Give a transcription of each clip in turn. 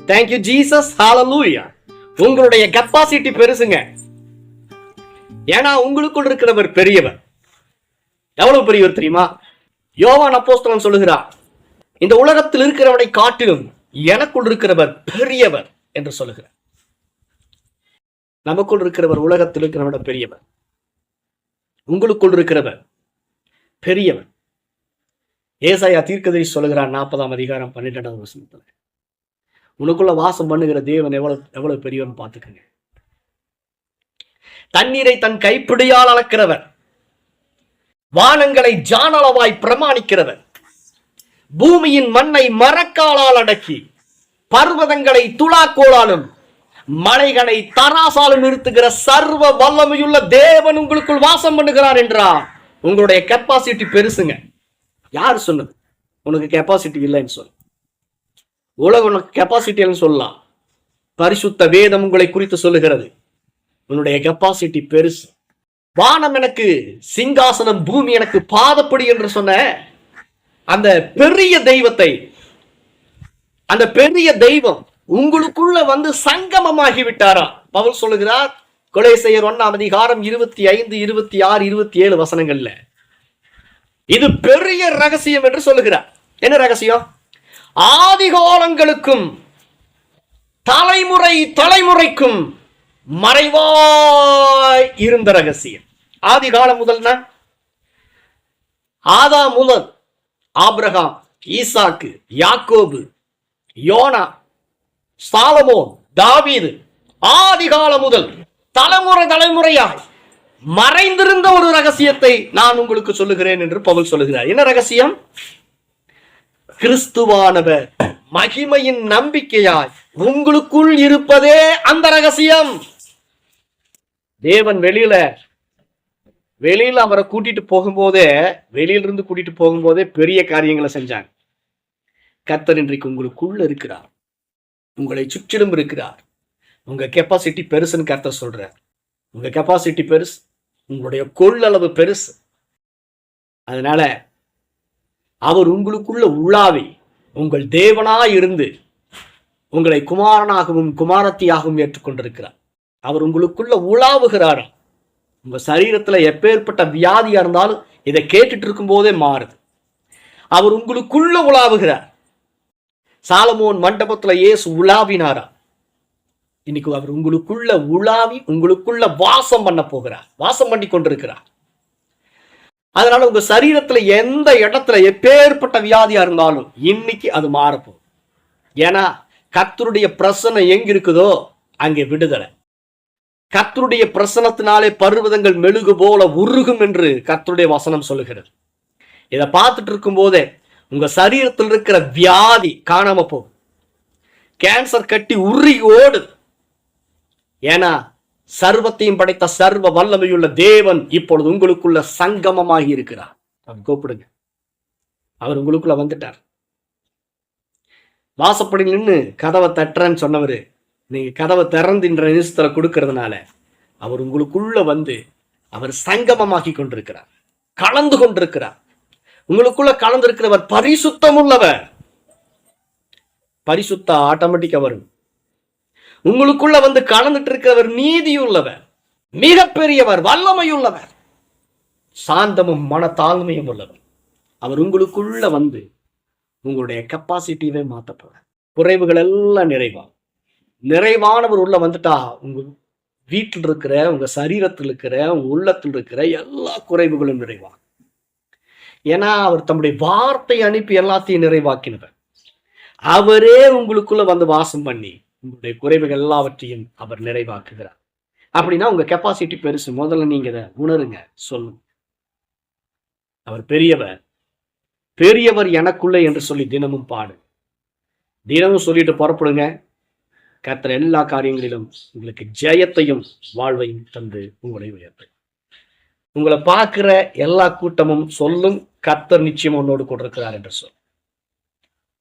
Thank you Jesus. ஹalleluya. உங்களுடைய capacity பெருசுங்க. ஏன்னா உங்களுக்குள் இருக்கிறவர் பெரியவர். எவ்வளவு பெரியவர் தெரியுமா? யோவான் அப்போஸ்தலன் சொல்லுகிறார், இந்த உலகத்தில் இருக்கிறவனை காட்டிலும் எனக்குள் இருக்கிறவர் பெரியவர் என்று சொல்லுகிறார். நமக்குள் இருக்கிறவர் உலகத்தில் இருக்கிறவன பெரியவர். உங்களுக்குள் இருக்கிறவர் பெரியவர். ஏசாயா தீர்க்கதரிசி சொல்லுகிறார் 40ஆம் அதிகாரம் 12ஆம் வசனத்துல, உனக்குள்ள வாசம் பண்ணுகிற தேவன் எவ்வளவு பெரியவன் பார்த்துக்கங்க. தண்ணீரை தன் கைப்பிடியால் அளக்கிறவர், வானங்களை ஜானளவாய் பிரமாணிக்கிறவர், பூமியின் மண்ணை மரக்காலால் அடக்கி பர்வதங்களை துலாக்கோளாலும் மலைகளை தராசாலும் நிறுத்துகிற சர்வ வல்லமையுள்ள தேவன் உங்களுக்குள் வாசம் பண்ணுகிறார் என்றார். உங்களுடைய கெப்பாசிட்டி பெருசுங்க. யார் சொன்னது உனக்கு கெப்பாசிட்டி இல்லைன்னு சொல்லு? உலகம் உனக்கு கெப்பாசிட்டி சொல்லலாம். பரிசுத்த வேதம் உங்களை குறித்து சொல்லுகிறது, உன்னுடைய கெப்பாசிட்டி பெருசு. வானம் எனக்கு சிங்காசனம், பூமி எனக்கு பாதப்படி என்று சொன்ன அந்த பெரிய தெய்வத்தை, அந்த பெரிய தெய்வம் உங்களுக்குள்ள வந்து சங்கமமாகி விட்டாரா? பவுல் சொல்லுகிறார் கொலோசையர் 1ஆம் அதிகாரம் 25, 26, 27 வசனங்கள்ல, இது பெரிய ரகசியம் என்று சொல்லுகிறார். என்ன ரகசியம்? ஆதிகாலங்களுக்கும் தலைமுறை தலைமுறைக்கும் மறைவாய் இருந்த ரகசியம். ஆதி காலம் முதல்னா ஆதாம் முதல் ஆபிரகாம், ஈசாக்கு, யாக்கோபு, யோனா, சாலமோன், தாவீது, ஆதி காலம் முதல் தலைமுறை தலைமுறையாய் மறைந்திருந்த ஒரு ரகசியத்தை நான் உங்களுக்கு சொல்லுகிறேன் என்று பவுல் சொல்லுகிறார். என்ன ரகசியம்? கிறிஸ்துவானவர் மகிமையின் நம்பிக்கையாய் உங்களுக்குள் இருப்பதே அந்த ரகசியம். தேவன் வெளியில அவரை கூட்டிட்டு போகும்போதே, வெளியிலிருந்து கூட்டிட்டு போகும்போதே பெரிய காரியங்களை செஞ்சாங்க. கர்த்தர் இன்றைக்கு உங்களுக்குள்ள இருக்கிறார், உங்களை சுற்றிலும் இருக்கிறார். உங்க கெப்பாசிட்டி பெருசுன்னு கர்த்தர் சொல்றார். உங்க கெப்பாசிட்டி பெருசு, உங்களுடைய கொள்ளளவு பெருசு. அதனால அவர் உங்களுக்குள்ள உள்ளாவி உங்கள் தேவனாய் இருந்து உங்களை குமாரனாகவும் குமாரத்தியாகவும் ஏற்றுக்கொண்டிருக்கிறார். அவர் உங்களுக்குள்ள உலாவுகிறாரா? உங்க சரீரத்துல எப்பேற்பட்ட வியாதியா இருந்தாலும் இதை கேட்டுட்டு இருக்கும் போதே மாறுது. அவர் உங்களுக்குள்ள உலாவுகிறார். சாலமோன் மண்டபத்துல இயேசு உலாவினாரா? இன்னைக்கு அவர் உங்களுக்குள்ள உலாவி உங்களுக்குள்ள வாசம் பண்ண போகிறார், வாசம் பண்ணி கொண்டிருக்கிறார். அதனால உங்க சரீரத்துல எந்த இடத்துல எப்பேற்பட்ட வியாதியா இருந்தாலும் இன்னைக்கு அது மாறப்போகுது. ஏன்னா கர்த்தருடைய பிரசன்னம் எங்க இருக்குதோ அங்கே விடுதலை. கர்த்தருடைய பிரசன்னத்தினாலே பர்வதங்கள் மெழுகு போல உருகும் என்று கர்த்தருடைய வசனம் சொல்லுகிறது. இதை பார்த்துட்டு இருக்கும் போதே உங்க சரீரத்தில் இருக்கிற வியாதி காணாம போகும். கேன்சர் கட்டி உருகி ஓடுது. ஏன்னா சர்வத்தையும் படைத்த சர்வ வல்லமையுள்ள தேவன் இப்பொழுது உங்களுக்குள்ள சங்கமமாகி இருக்கிறார். கூப்பிடுங்க, அவர் உங்களுக்குள்ள வந்துட்டார். வாசப்படி நின்று கதவை தட்டுறேன்னு சொன்னவரு நீங்க கதவை திறந்துன்ற நிமிஷத்துல கொடுக்கறதுனால அவர் உங்களுக்குள்ள வந்து அவர் சங்கமமாக்கி கொண்டிருக்கிறார், கலந்து கொண்டிருக்கிறார். உங்களுக்குள்ள கலந்து இருக்கிறவர் பரிசுத்தம் உள்ளவர். பரிசுத்த ஆட்டோமேட்டிக்கா வரும். உங்களுக்குள்ள வந்து கலந்துட்டு இருக்கிறவர் நீதியுள்ளவர், மிகப்பெரியவர், வல்லமையுள்ளவர், சாந்தமும் மனத்தாழ்மையும் உள்ளவர். அவர் உங்களுக்குள்ள வந்து உங்களுடைய கெப்பாசிட்டியவே மாத்த போறார். குறைவுகள் எல்லாம் நிறைவானவர் உள்ள வந்துட்டா உங்க வீட்டில் இருக்கிற, உங்க சரீரத்தில் இருக்கிற, உங்க உள்ளத்தில் இருக்கிற எல்லா குறைவுகளும் நிறைவாகும். ஏன்னா அவர் தம்முடைய வார்த்தை அனுப்பி எல்லாத்தையும் நிறைவாக்கினவர். அவரே உங்களுக்குள்ள வந்து வாசம் பண்ணி உங்களுடைய குறைவுகள் எல்லாவற்றையும் அவர் நிறைவாக்குகிறார். அப்படின்னா உங்க கெப்பாசிட்டி பெருசு. முதல்ல நீங்க இதை உணருங்க, சொல்லுங்க. அவர் பெரியவர், பெரியவர் எனக்குள்ள என்று சொல்லி தினமும் பாடு. தினமும் சொல்லிட்டு புறப்படுங்க. கர்த்தர் எல்லா காரியங்களிலும் உங்களுக்கு ஜெயத்தையும் வாழ்வையும் தந்து உங்களை உயர்த்து. உங்களை பார்க்கிற எல்லா கூட்டமும் சொல்லும், கர்த்தர் நிச்சயம் உன்னோடு கொண்டிருக்கிறார் என்று சொல்.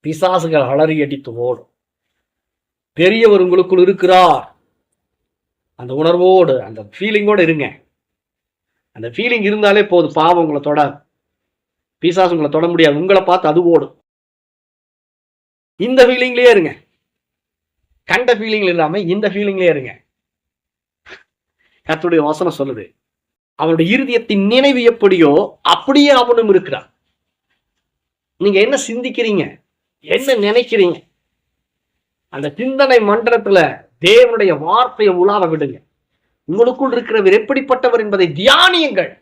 பிசாசுகள் அலறி அடித்து ஓடும். பெரியவர் உங்களுக்குள் இருக்கிறார். அந்த உணர்வோடு, அந்த ஃபீலிங்கோடு இருங்க. அந்த ஃபீலிங் இருந்தாலே போதும். பாவம் உங்களை தொட, பிசாசு உங்களை தொட முடியாது. உங்களை பார்த்து அது ஓடும். இந்த ஃபீலிங்லயே இருங்க. கண்ட ஃபீலிங் இல்லாம இந்த ஃபீலிங்லயே இருங்க. கர்த்தருடைய வசனம் சொல்லுது, அவனுடைய இருதயத்தின் நினைவு எப்படியோ அப்படியே அவனும் இருக்கிறான். நீங்க என்ன சிந்திக்கிறீங்க, என்ன நினைக்கிறீங்க, அந்த சிந்தனை மண்டலத்துல தேவனுடைய வார்த்தையை உலாவ விடுங்க. உங்களுக்குள் இருக்கிறவர் எப்படிப்பட்டவர் என்பதை தியானியுங்கள்.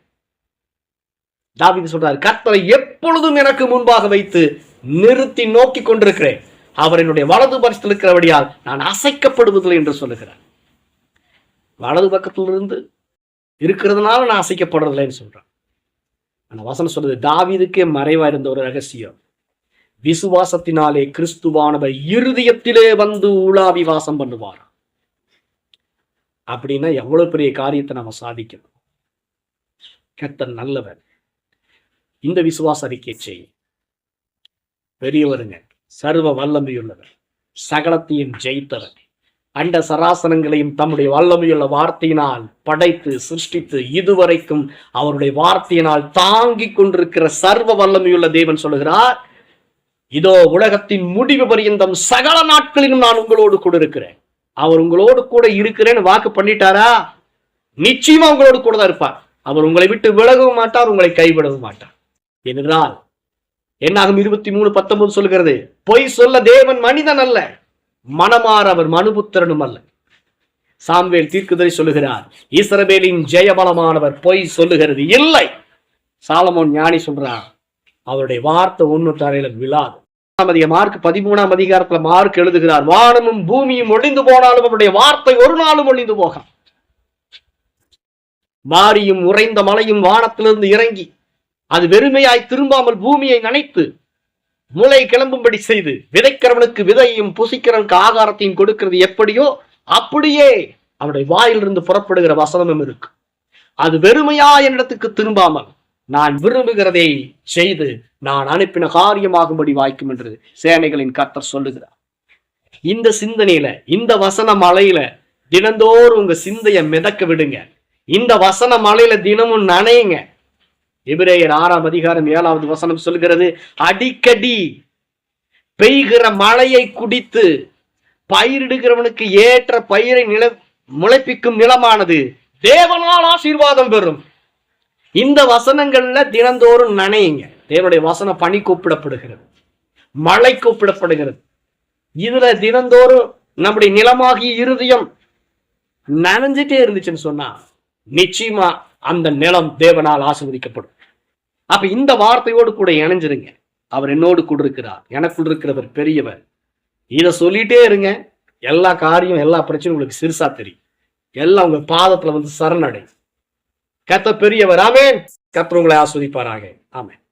தாவீது சொல்றாரு, கர்த்தரை எப்பொழுதும் எனக்கு முன்பாக வைத்து நிறுத்தி நோக்கி கொண்டிருக்கிறேன். அவர் என்னுடைய வலது பக்கத்தில் இருக்கிறபடியால் நான் அசைக்கப்படுவதில்லை என்று சொல்லுகிறார். வலது பக்கத்திலிருந்து இருக்கிறதுனால நான் அசைக்கப்படுறதில்லைன்னு சொல்றேன். அந்த வசனம் சொல்றது, தாவீதுக்கே மறைவா இருந்த ஒரு ரகசியம், விசுவாசத்தினாலே கிறிஸ்துவானவர் இருதயத்திலே வந்து உலாவி வாசம் பண்ணுவார். அப்படின்னா எவ்வளவு பெரிய காரியத்தை நம்ம சாதிக்கணும். கர்த்தர் நல்லவர். இந்த விசுவாச அறிக்கை செய். பெரியவருங்க, சர்வ வல்லமையுள்ளவர், சகலத்தையும் ஜெயித்தவர், அண்ட சராசனங்களையும் தம்முடைய வல்லமையுள்ள வார்த்தையினால் படைத்து சிருஷ்டித்து இதுவரைக்கும் அவருடைய வார்த்தையினால் தாங்கி கொண்டிருக்கிற சர்வ வல்லமையுள்ள தேவன் சொல்லுகிறார், இதோ உலகத்தின் முடிவு பரியந்தம் சகல நாட்களிலும் நான் உங்களோடு கூட இருக்கிறேன். அவர் உங்களோடு கூட இருக்கிறேன்னு வாக்கு பண்ணிட்டாரா, நிச்சயமா உங்களோடு கூட தான் இருப்பார். அவர் உங்களை விட்டு விலகவும் மாட்டார், உங்களை கைவிடவும் மாட்டார். என்றால் என்னாகும் 23:19 சொல்கிறது, பொய் சொல்ல தேவன் மனிதன் அல்ல, மனமாற அவர் மனுபுத்திரனும் அல்ல. சாமுவேல் தீர்க்கதரிசி சொல்லுகிறார், இஸ்ரவேலின் ஜெயபலமானவர் பொய் சொல்லுகிறது இல்லை. சாலமோன் ஞானி சொல்றார், அவருடைய வார்த்தை ஒன்னு தரையில விழாது. மார்க் 13ஆம் அதிகாரத்துல மார்க் எழுதுகிறார், வானமும் பூமியும் ஒளிந்து போனாலும் அவருடைய வார்த்தை ஒரு நாளும் ஒளிந்து போகும். மாரியும் உறைந்த மலையும் வானத்திலிருந்து இறங்கி அது வெறுமையாய் திரும்பாமல் பூமியை நனைத்து முளை கிளம்பும்படி செய்து விதைக்கிறவனுக்கு விதையும் புசிக்கிறவனுக்கு ஆகாரத்தையும் கொடுக்கிறது எப்படியோ அப்படியே அவருடைய வாயிலிருந்து புறப்படுகிற வசனமும் இருக்கு. அது வெறுமையா என்னிடத்துக்கு திரும்பாமல் நான் விரும்புகிறதை செய்து நான் அனுப்பின காரியமாகும்படி வாய்க்கும் என்று சேனைகளின் கர்த்தர் சொல்லுகிறார். இந்த சிந்தனையில, இந்த வசன மலையில தினந்தோறும் உங்க சிந்தையை மிதக்க விடுங்க. இந்த வசன மலையில தினமும் நனையுங்க. எபிரேயர் 6ஆம் அதிகாரம் 7வது வசனம் சொல்கிறது, அடிக்கடி பெய்கிற மழையை குடித்து பயிரிடுகிறவனுக்கு ஏற்ற பயிரை முளைப்பிக்கும் நிலமானது தேவனால் ஆசீர்வாதம் பெறும். இந்த வசனங்கள்ல தினந்தோறும் நனையுங்க. தேவனுடைய வசனம் பனி கூப்பிடப்படுகிறது, மழை கூப்பிடப்படுகிறது. இதுல தினந்தோறும் நம்முடைய நிலமாகிய இருதயம் நனைஞ்சிட்டே இருந்துச்சுன்னு சொன்னா நிச்சயமா அந்த நிலம் தேவனால் ஆசீர்வதிக்கப்படும். அப்ப இந்த வார்த்தையோடு கூட இணைஞ்சிருங்க. அவர் என்னோடு கூட இருக்கிறார், எனக்குள் இருக்கிறவர் பெரியவர். இதை சொல்லிட்டே இருங்க. எல்லா காரியம், எல்லா பிரச்சனையும் உங்களுக்கு சிறுசா தெரியும். எல்லாம் உங்க பாதத்துல வந்து சரணடை. கர்த்தர் பெரியவர். ஆமென். கர்த்தர் உங்களை ஆசீர்வதிப்பாராக. ஆமென்.